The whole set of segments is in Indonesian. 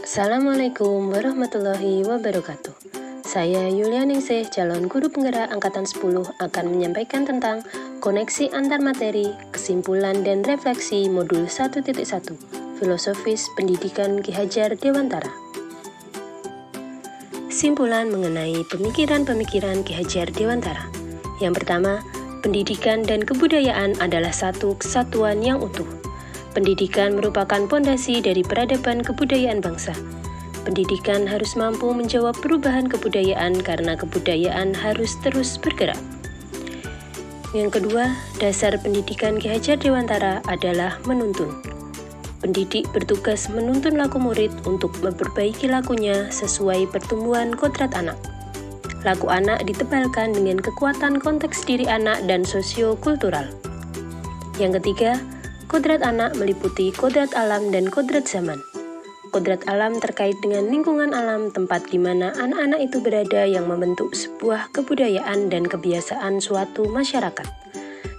Assalamualaikum warahmatullahi wabarakatuh. Saya Yulianingsih, calon guru penggerak Angkatan 10, akan menyampaikan tentang koneksi antar materi, kesimpulan dan refleksi modul 1.1, Filosofis Pendidikan Ki Hajar Dewantara. Simpulan mengenai pemikiran-pemikiran Ki Hajar Dewantara. Yang pertama, pendidikan dan kebudayaan adalah satu kesatuan yang utuh. Pendidikan merupakan pondasi dari peradaban kebudayaan bangsa. Pendidikan harus mampu menjawab perubahan kebudayaan karena kebudayaan harus terus bergerak. Yang kedua, dasar pendidikan Ki Hajar Dewantara adalah menuntun. Pendidik bertugas menuntun laku murid untuk memperbaiki lakunya sesuai pertumbuhan kodrat anak. Laku anak ditebalkan dengan kekuatan konteks diri anak dan sosio-kultural. Yang ketiga, kodrat anak meliputi kodrat alam dan kodrat zaman. Kodrat alam terkait dengan lingkungan alam tempat di mana anak-anak itu berada yang membentuk sebuah kebudayaan dan kebiasaan suatu masyarakat.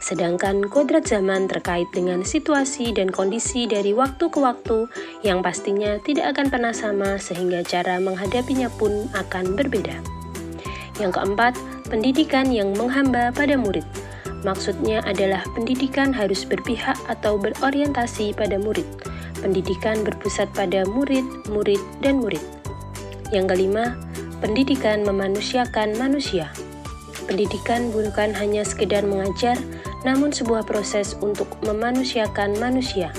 Sedangkan kodrat zaman terkait dengan situasi dan kondisi dari waktu ke waktu yang pastinya tidak akan pernah sama sehingga cara menghadapinya pun akan berbeda. Yang keempat, pendidikan yang menghamba pada murid. Maksudnya adalah pendidikan harus berpihak atau berorientasi pada murid. Pendidikan berpusat pada murid, murid, dan murid. Yang kelima, pendidikan memanusiakan manusia. Pendidikan bukan hanya sekedar mengajar, namun sebuah proses untuk memanusiakan manusia.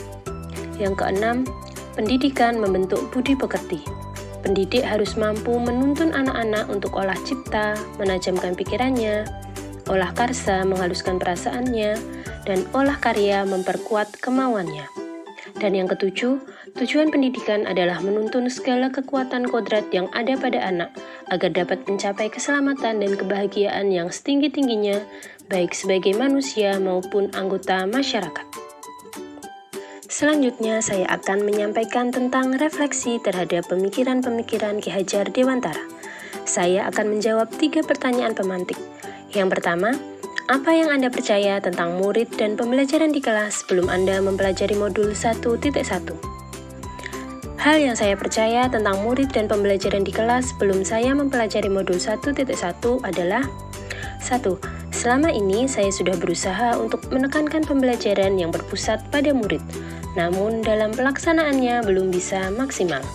Yang keenam, pendidikan membentuk budi pekerti. Pendidik harus mampu menuntun anak-anak untuk olah cipta, menajamkan pikirannya, olah karsa menghaluskan perasaannya, dan olah karya memperkuat kemauannya. Dan yang ketujuh, tujuan pendidikan adalah menuntun segala kekuatan kodrat yang ada pada anak agar dapat mencapai keselamatan dan kebahagiaan yang setinggi-tingginya, baik sebagai manusia maupun anggota masyarakat. Selanjutnya, saya akan menyampaikan tentang refleksi terhadap pemikiran-pemikiran Ki Hajar Dewantara. Saya akan menjawab 3 pertanyaan pemantik. Yang pertama, apa yang Anda percaya tentang murid dan pembelajaran di kelas sebelum Anda mempelajari modul 1.1? Hal yang saya percaya tentang murid dan pembelajaran di kelas sebelum saya mempelajari modul 1.1 adalah 1. Selama ini saya sudah berusaha untuk menekankan pembelajaran yang berpusat pada murid, namun dalam pelaksanaannya belum bisa maksimal.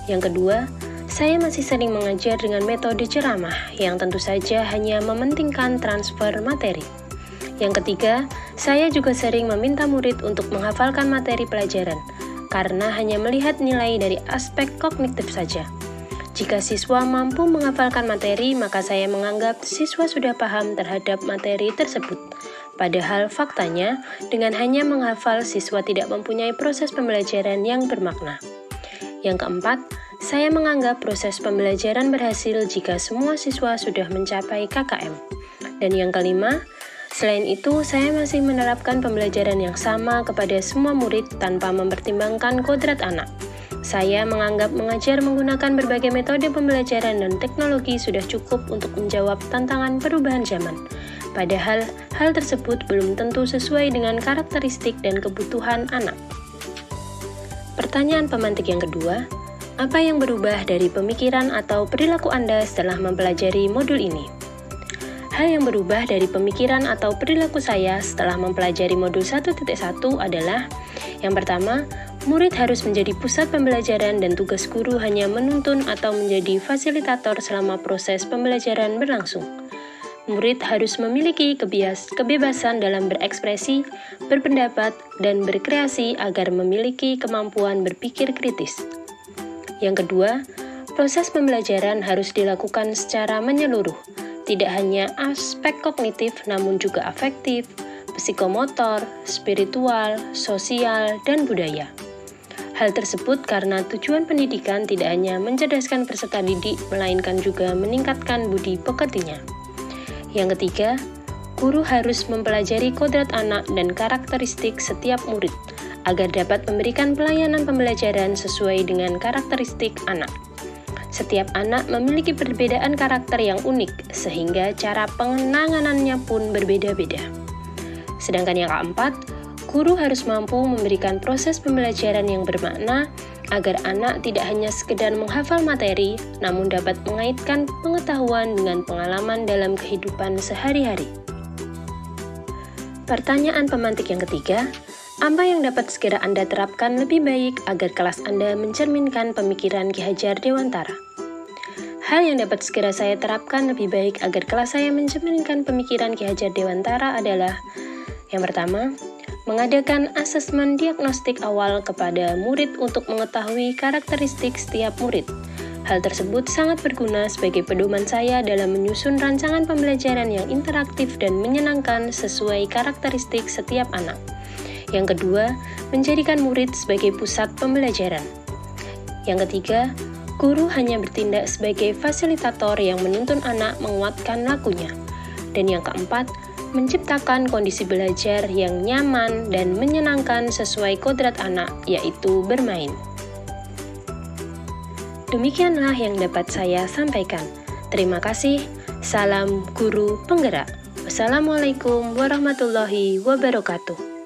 Yang kedua, saya masih sering mengajar dengan metode ceramah yang tentu saja hanya mementingkan transfer materi. Yang ketiga, saya juga sering meminta murid untuk menghafalkan materi pelajaran karena hanya melihat nilai dari aspek kognitif saja. Jika siswa mampu menghafalkan materi, maka saya menganggap siswa sudah paham terhadap materi tersebut. Padahal faktanya, dengan hanya menghafal, siswa tidak mempunyai proses pembelajaran yang bermakna. Yang keempat, saya menganggap proses pembelajaran berhasil jika semua siswa sudah mencapai KKM. Dan yang kelima, selain itu saya masih menerapkan pembelajaran yang sama kepada semua murid tanpa mempertimbangkan kodrat anak. Saya menganggap mengajar menggunakan berbagai metode pembelajaran dan teknologi sudah cukup untuk menjawab tantangan perubahan zaman. Padahal, hal tersebut belum tentu sesuai dengan karakteristik dan kebutuhan anak. Pertanyaan pemantik yang kedua, apa yang berubah dari pemikiran atau perilaku Anda setelah mempelajari modul ini? Hal yang berubah dari pemikiran atau perilaku saya setelah mempelajari modul 1.1 adalah yang pertama, murid harus menjadi pusat pembelajaran dan tugas guru hanya menuntun atau menjadi fasilitator selama proses pembelajaran berlangsung. Murid harus memiliki kebebasan dalam berekspresi, berpendapat, dan berkreasi agar memiliki kemampuan berpikir kritis. Yang kedua, proses pembelajaran harus dilakukan secara menyeluruh, tidak hanya aspek kognitif namun juga afektif, psikomotor, spiritual, sosial, dan budaya. Hal tersebut karena tujuan pendidikan tidak hanya mencerdaskan peserta didik, melainkan juga meningkatkan budi pekertinya. Yang ketiga, guru harus mempelajari kodrat anak dan karakteristik setiap murid, agar dapat memberikan pelayanan pembelajaran sesuai dengan karakteristik anak. Setiap anak memiliki perbedaan karakter yang unik, sehingga cara penanganannya pun berbeda-beda. Sedangkan yang keempat, guru harus mampu memberikan proses pembelajaran yang bermakna agar anak tidak hanya sekedar menghafal materi, namun dapat mengaitkan pengetahuan dengan pengalaman dalam kehidupan sehari-hari. Pertanyaan pemantik yang ketiga, apa yang dapat segera Anda terapkan lebih baik agar kelas Anda mencerminkan pemikiran Ki Hajar Dewantara? Hal yang dapat segera saya terapkan lebih baik agar kelas saya mencerminkan pemikiran Ki Hajar Dewantara adalah: yang pertama, mengadakan asesmen diagnostik awal kepada murid untuk mengetahui karakteristik setiap murid. Hal tersebut sangat berguna sebagai pedoman saya dalam menyusun rancangan pembelajaran yang interaktif dan menyenangkan sesuai karakteristik setiap anak. Yang kedua, menjadikan murid sebagai pusat pembelajaran. Yang ketiga, guru hanya bertindak sebagai fasilitator yang menuntun anak menguatkan lakunya. Dan yang keempat, menciptakan kondisi belajar yang nyaman dan menyenangkan sesuai kodrat anak, yaitu bermain. Demikianlah yang dapat saya sampaikan. Terima kasih. Salam guru penggerak. Wassalamualaikum warahmatullahi wabarakatuh.